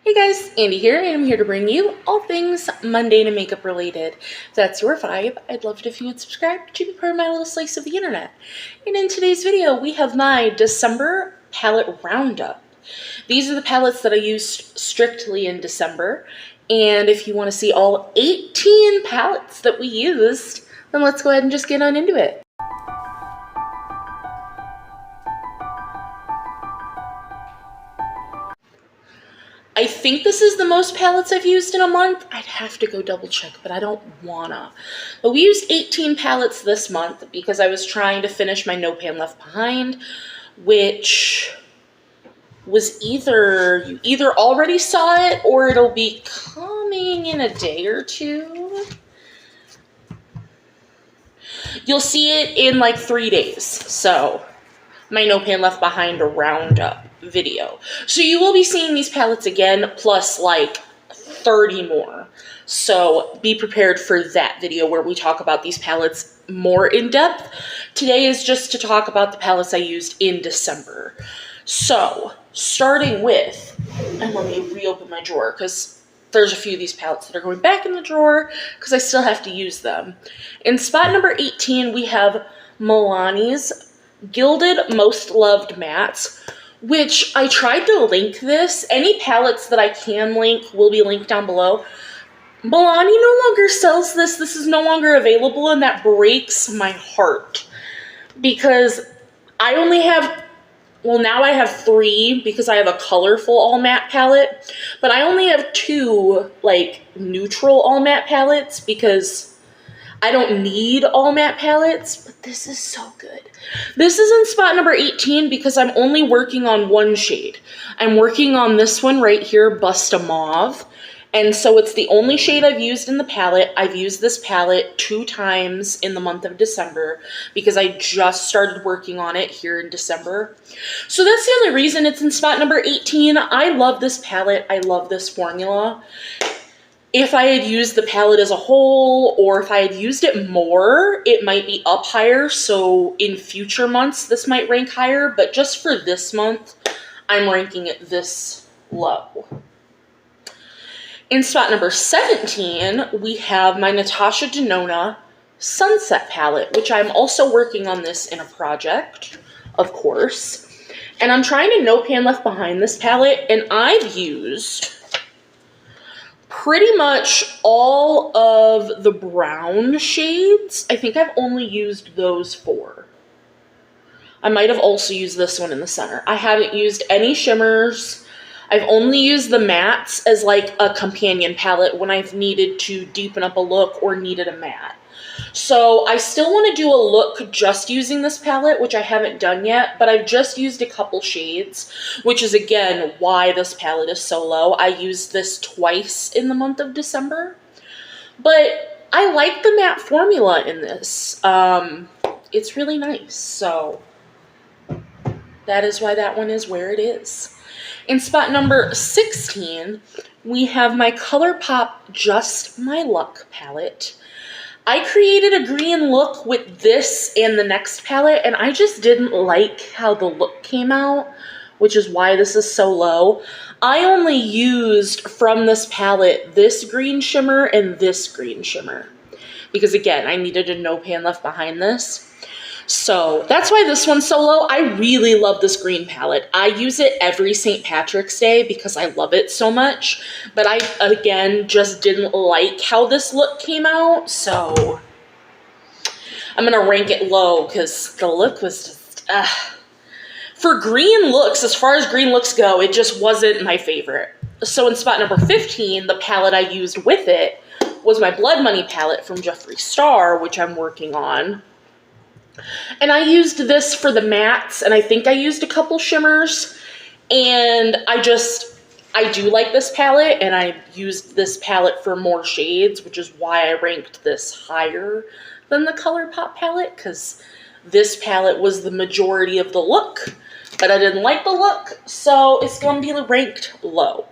Hey guys, Andy here, and I'm here to bring you all things mundane and makeup related. If that's your vibe, I'd love it if you would subscribe to be part of my little slice of the internet. And in today's video, we have my December palette roundup. These are the palettes that I used strictly in December, and if you want to see all 18 palettes that we used, then let's go ahead and just get on into it. I think this is the most palettes I've used in a month. I'd have to go double check, but I don't wanna. But we used 18 palettes this month because I was trying to finish my No Pan Left Behind, which was you either already saw it or it'll be coming in a day or two. You'll see it in like 3 days. So my No Pan Left Behind roundup video. So you will be seeing these palettes again, plus like 30 more. So be prepared for that video where we talk about these palettes more in depth. Today is just to talk about the palettes I used in December. So starting with, and let me reopen my drawer because there's a few of these palettes that are going back in the drawer because I still have to use them. In spot number 18, we have Milani's Gilded Most Loved Mattes, which I tried to link this. Any palettes that I can link will be linked down below. Milani no longer sells this. This is no longer available, and that breaks my heart because I only have, well, now I have 3 because I have a colorful all matte palette, but I only have 2 like neutral all matte palettes because I don't need all matte palettes, but this is so good. This is in spot number 18 because I'm only working on one shade. I'm working on this one right here, Busta Mauve. And so it's the only shade I've used in the palette. I've used this palette 2 times in the month of December because I just started working on it here in December. So that's the only reason it's in spot number 18. I love this palette. I love this formula. If I had used the palette as a whole, or if I had used it more, it might be up higher. So in future months, this might rank higher. But just for this month, I'm ranking it this low. In spot number 17, we have my Natasha Denona Sunset palette, which I'm also working on this in a project, of course. And I'm trying to No Pan Left Behind this palette, and I've used pretty much all of the brown shades. I think I've only used those 4. I might have also used this one in the center. I haven't used any shimmers. I've only used the mattes as like a companion palette when I've needed to deepen up a look or needed a matte. So I still want to do a look just using this palette, which I haven't done yet, but I've just used a couple shades, which is again why this palette is so low. I used this twice in the month of December, but I like the matte formula in this. It's really nice, so that is why that one is where it is. In spot number 16, we have my Colourpop Just My Luck palette. I created a green look with this and the next palette, and I just didn't like how the look came out, which is why this is so low. I only used from this palette this green shimmer and this green shimmer because, again, I needed a No Pan Left Behind this. So that's why this one's so low. I really love this green palette. I use it every St. Patrick's Day because I love it so much. But I, again, just didn't like how this look came out. So I'm going to rank it low because the look was just, for green looks, as far as green looks go, it just wasn't my favorite. So in spot number 15, the palette I used with it was my Blood Money palette from Jeffree Star, which I'm working on. And I used this for the mattes, and I think I used a couple shimmers, and I do like this palette, and I used this palette for more shades, which is why I ranked this higher than the Colourpop palette, because this palette was the majority of the look, but I didn't like the look, so it's going to be ranked low.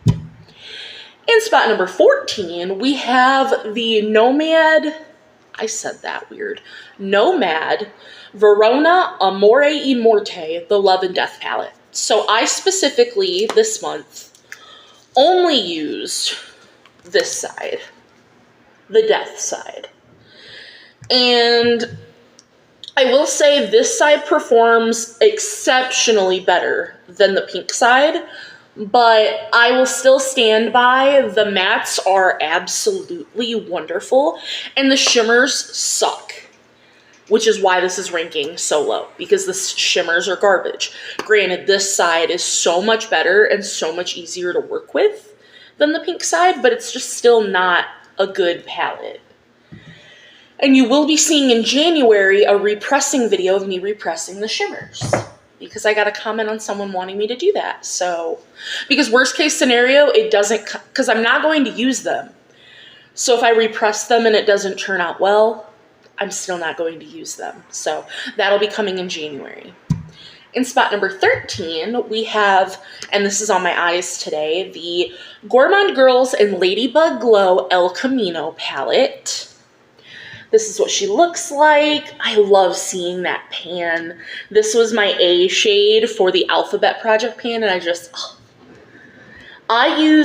In spot number 14, we have the Nomad, I said that weird, Nomad Verona Amore y Morte, the Love and Death palette. So I specifically, this month, only used this side, the death side. And I will say this side performs exceptionally better than the pink side, but I will still stand by the mattes are absolutely wonderful and the shimmers suck, which is why this is ranking so low, because the shimmers are garbage. Granted, this side is so much better and so much easier to work with than the pink side, but it's just still not a good palette. And you will be seeing in January a repressing video of me repressing the shimmers, because I got a comment on someone wanting me to do that. So, because worst case scenario, it doesn't, because I'm not going to use them. So if I repress them and it doesn't turn out well, I'm still not going to use them. So that'll be coming in January. In spot number 13, we have, and this is on my eyes today, the Gourmande Girls and Ladybug Glow El Camino palette. This is what she looks like. I love seeing that pan. This was my A shade for the Alphabet Project pan, and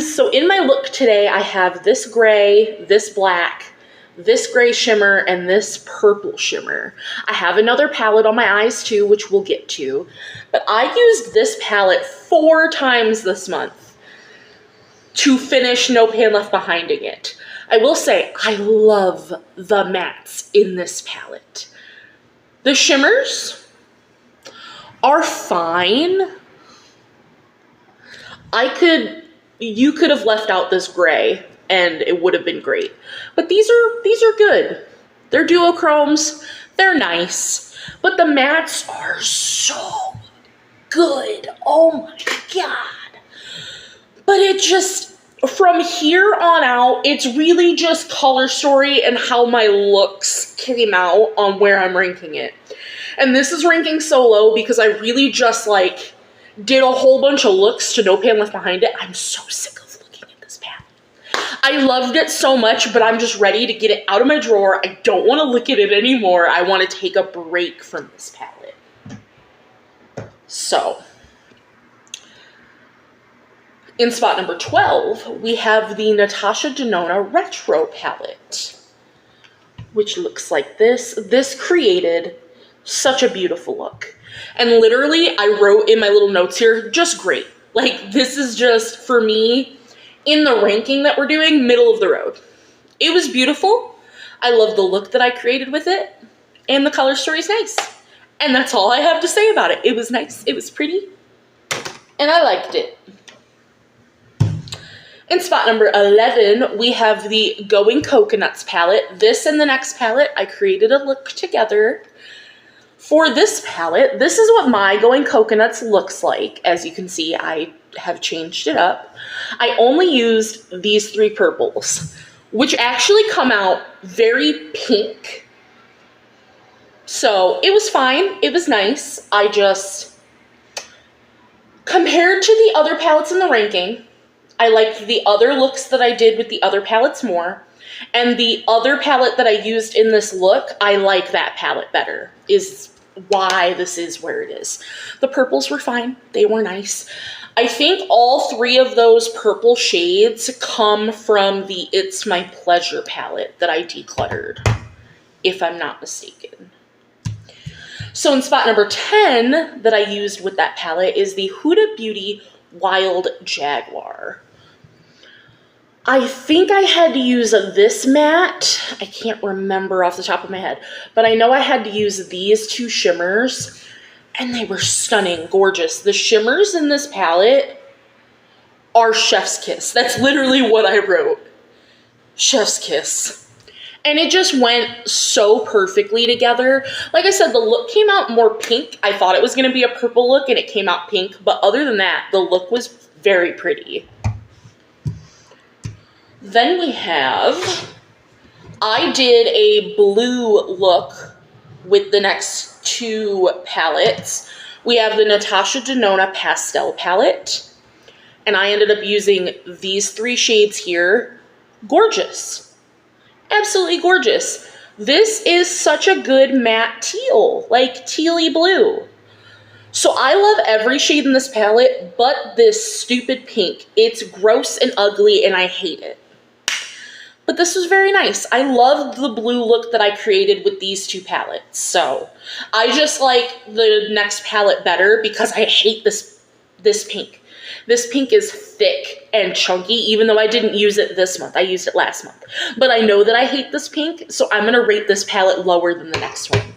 so in my look today, I have this gray, this black, this gray shimmer, and this purple shimmer. I have another palette on my eyes too, which we'll get to, but I used this palette 4 times this month to finish No Pan Left Behinding it. I will say, I love the mattes in this palette. The shimmers are fine. You could have left out this gray and it would have been great. But these are good. They're duochromes, they're nice, but the mattes are so good. Oh my God. But it just, from here on out, it's really just color story and how my looks came out on where I'm ranking it. And this is ranking so low because I really just did a whole bunch of looks to No Pan Left Behind it. I'm so sick of looking at this palette. I loved it so much, but I'm just ready to get it out of my drawer. I don't want to look at it anymore. I want to take a break from this palette. So, in spot number 12, we have the Natasha Denona Retro palette, which looks like this. This created such a beautiful look. And literally, I wrote in my little notes here, just great. This is just, for me, in the ranking that we're doing, middle of the road. It was beautiful. I love the look that I created with it. And the color story is nice. And that's all I have to say about it. It was nice. It was pretty. And I liked it. In spot number 11, we have the Going Coconuts palette. This and the next palette, I created a look together. For this palette, this is what my Going Coconuts looks like. As you can see, I have changed it up. I only used these 3 purples, which actually come out very pink. So it was fine. It was nice. I just, compared to the other palettes in the ranking, I liked the other looks that I did with the other palettes more. And the other palette that I used in this look, I like that palette better, is why this is where it is. The purples were fine. They were nice. I think all 3 of those purple shades come from the It's My Pleasure palette that I decluttered, if I'm not mistaken. So in spot number 10 that I used with that palette is the Huda Beauty Wild Jaguar. I think I had to use this matte. I can't remember off the top of my head, but I know I had to use these 2 shimmers, and they were stunning, gorgeous. The shimmers in this palette are chef's kiss. That's literally what I wrote. Chef's kiss. And it just went so perfectly together. Like I said, the look came out more pink. I thought it was going to be a purple look, and it came out pink. But other than that, the look was very pretty. Then we have, I did a blue look with the next 2 palettes. We have the Natasha Denona Pastel palette, and I ended up using these 3 shades here. Gorgeous. Absolutely gorgeous. This is such a good matte teal, like tealy blue. So I love every shade in this palette, but this stupid pink. It's gross and ugly and I hate it. But this was very nice. I loved the blue look that I created with these two palettes. So I just like the next palette better because I hate this pink. This pink is thick and chunky, even though I didn't use it this month. I used it last month. But I know that I hate this pink, so I'm going to rate this palette lower than the next one,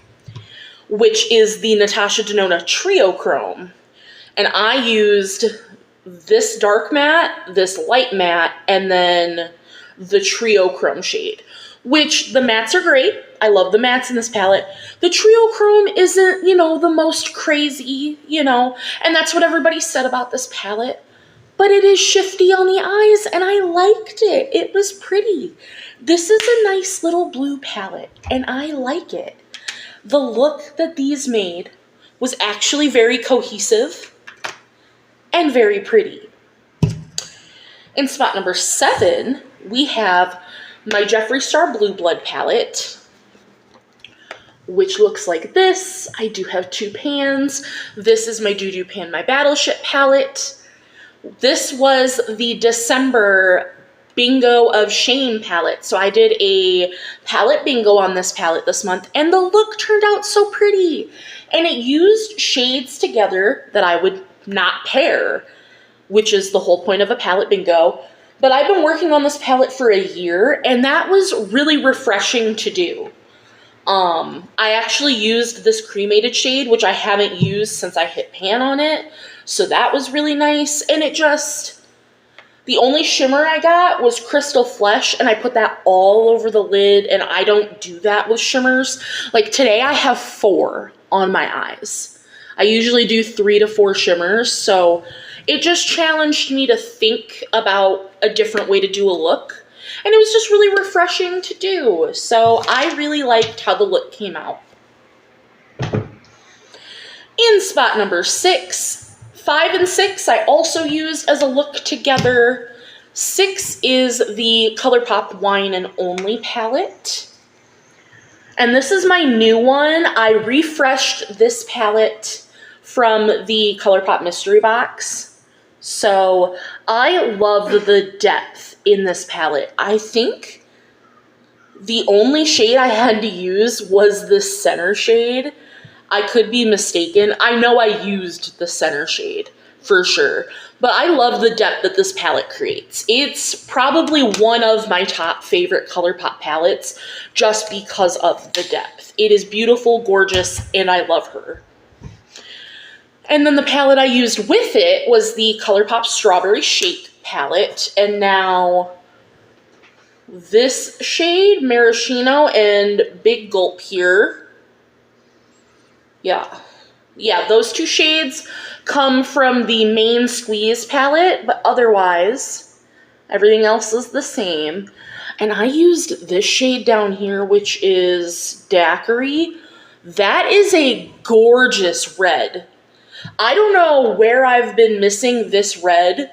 which is the Natasha Denona Trio Chrome. And I used this dark matte, this light matte, and then the Trio Chrome shade, which the mattes are great. I love the mattes in this palette. The Trio Chrome isn't, you know, the most crazy, you know, and that's what everybody said about this palette. But it is shifty on the eyes, and I liked it. It was pretty. This is a nice little blue palette, and I like it. The look that these made was actually very cohesive and very pretty. In spot number 7, we have my Jeffree Star Blue Blood palette, which looks like this. I do have 2 pans. This is my Doo Doo Pan My Battleship palette. This was the December Bingo of Shame palette. So I did a palette bingo on this palette this month, and the look turned out so pretty. And it used shades together that I would not pair, which is the whole point of a palette bingo. But I've been working on this palette for a year, and that was really refreshing to do. I actually used this cremated shade, which I haven't used since I hit pan on it. So that was really nice. And it just, the only shimmer I got was Crystal Flesh, and I put that all over the lid, and I don't do that with shimmers. Like today I have 4 on my eyes. I usually do 3 to 4 shimmers, so it just challenged me to think about a different way to do a look. And it was just really refreshing to do. So I really liked how the look came out. In spot number 6, 5 and 6 I also used as a look together. 6 is the Colourpop Wine and Only palette. And this is my new one. I refreshed this palette from the Colourpop mystery box. So I love the depth in this palette. I think the only shade I had to use was the center shade. I could be mistaken. I know I used the center shade for sure, but I love the depth that this palette creates. It's probably one of my top favorite Colourpop palettes just because of the depth. It is beautiful, gorgeous, and I love her. And then the palette I used with it was the Colourpop Strawberry Shake palette. And now this shade, Maraschino and Big Gulp here. Yeah, those 2 shades come from the main Squeeze palette, but otherwise, everything else is the same. And I used this shade down here, which is Daiquiri. That is a gorgeous red. I don't know where I've been missing this red,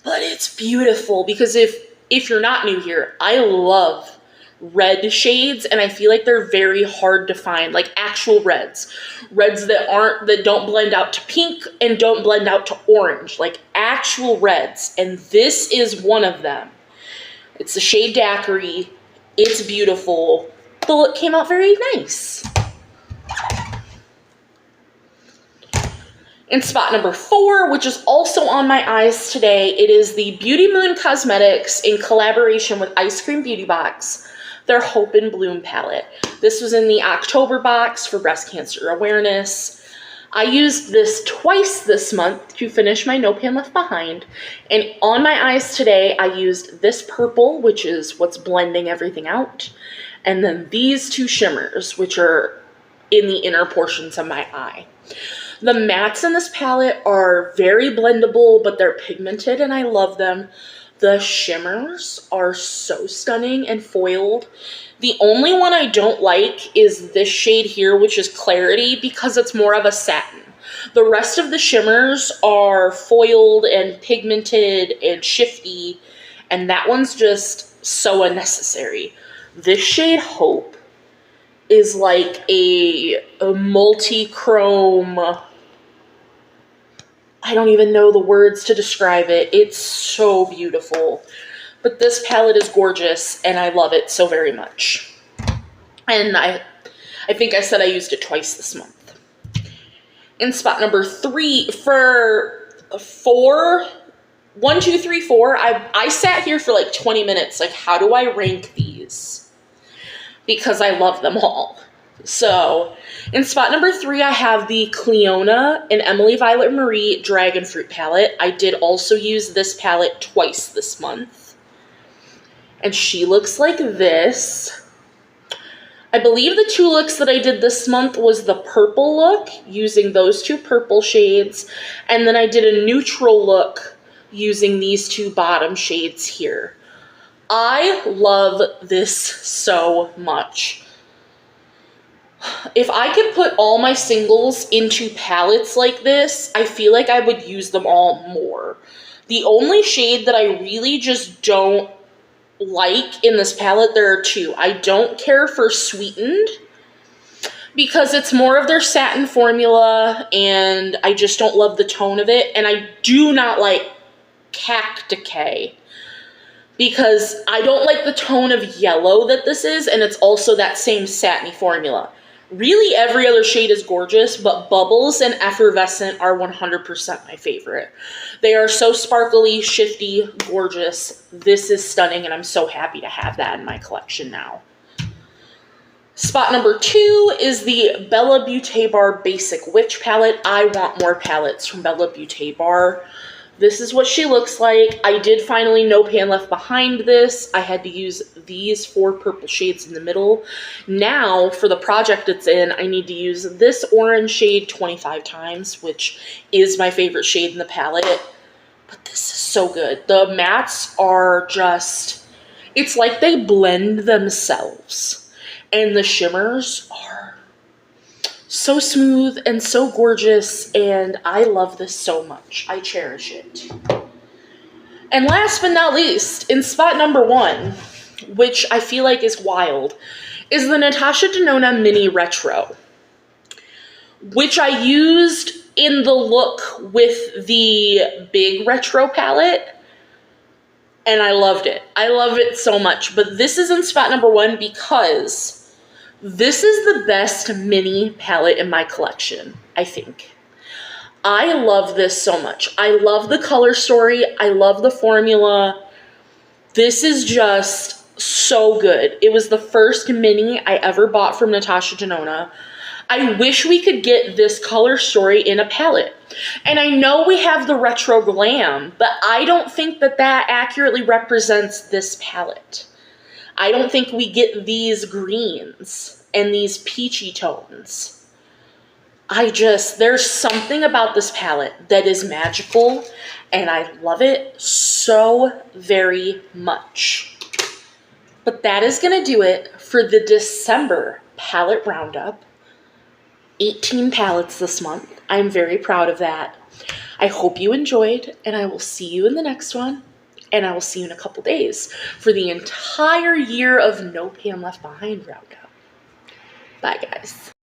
but it's beautiful because if you're not new here, I love red shades, and I feel like they're very hard to find, like actual reds that don't blend out to pink and don't blend out to orange, like actual reds, and this is one of them. It's the shade Daiquiri. It's beautiful. The look came out very nice. In spot number 4, which is also on my eyes today, it is the Beautymoon Cosmetics in collaboration with Eyescream Beauty Box, their Hope and Bloom palette. This was in the October box for breast cancer awareness. I used this twice this month to finish my No Pan Left Behind. And on my eyes today, I used this purple, which is what's blending everything out, and then these 2 shimmers, which are in the inner portions of my eye. The mattes in this palette are very blendable, but they're pigmented, and I love them. The shimmers are so stunning and foiled. The only one I don't like is this shade here, which is Clarity, because it's more of a satin. The rest of the shimmers are foiled and pigmented and shifty, and that one's just so unnecessary. This shade Hope is like a multi-chrome I don't even know the words to describe it. It's so beautiful. But this palette is gorgeous, and I love it so very much. And I think I said I used it twice this month. In spot number 3, for 4, 1, 2, 3, 4, I sat here for like 20 minutes. Like, how do I rank these? Because I love them all. So, in spot number 3, I have the Clionadh and Wmily Violet Marie Dragonfruit palette. I did also use this palette twice this month. And she looks like this. I believe the 2 looks that I did this month was the purple look, using those 2 purple shades. And then I did a neutral look using these 2 bottom shades here. I love this so much. If I could put all my singles into palettes like this, I feel like I would use them all more. The only shade that I really just don't like in this palette, there are 2. I don't care for Sweetened because it's more of their satin formula and I just don't love the tone of it. And I do not like Cacticay because I don't like the tone of yellow that this is, and it's also that same satiny formula. Really, every other shade is gorgeous, but Bubbles and Effervescent are 100% my favorite. They are so sparkly, shifty, gorgeous. This is stunning, and I'm so happy to have that in my collection now. Spot number 2 is the Bella Beaute Bar Basic Witch palette. I want more palettes from Bella Beaute Bar. This is what she looks like. I did finally No Pan Left Behind this. I had to use these 4 purple shades in the middle. Now, for the project it's in, I need to use this orange shade 25 times, which is my favorite shade in the palette. But this is so good. The mattes are just, it's like they blend themselves. And the shimmers are so smooth and so gorgeous, and I love this so much. I cherish it. And last but not least, in spot number 1, which I feel like is wild, is the Natasha Denona Mini Retro, which I used in the look with the big retro palette, and I loved it. I love it so much. But this is in spot number 1 because this is the best mini palette in my collection, I think. I love this so much. I love the color story. I love the formula. This is just so good. It was the first mini I ever bought from Natasha Denona. I wish we could get this color story in a palette. And I know we have the retro glam, but I don't think that that accurately represents this palette. I don't think we get these greens and these peachy tones. There's something about this palette that is magical, and I love it so very much. But that is going to do it for the December palette roundup. 18 palettes this month. I'm very proud of that. I hope you enjoyed, and I will see you in the next one. And I will see you in a couple days for the entire year of No Pan Left Behind roundup. Bye, guys.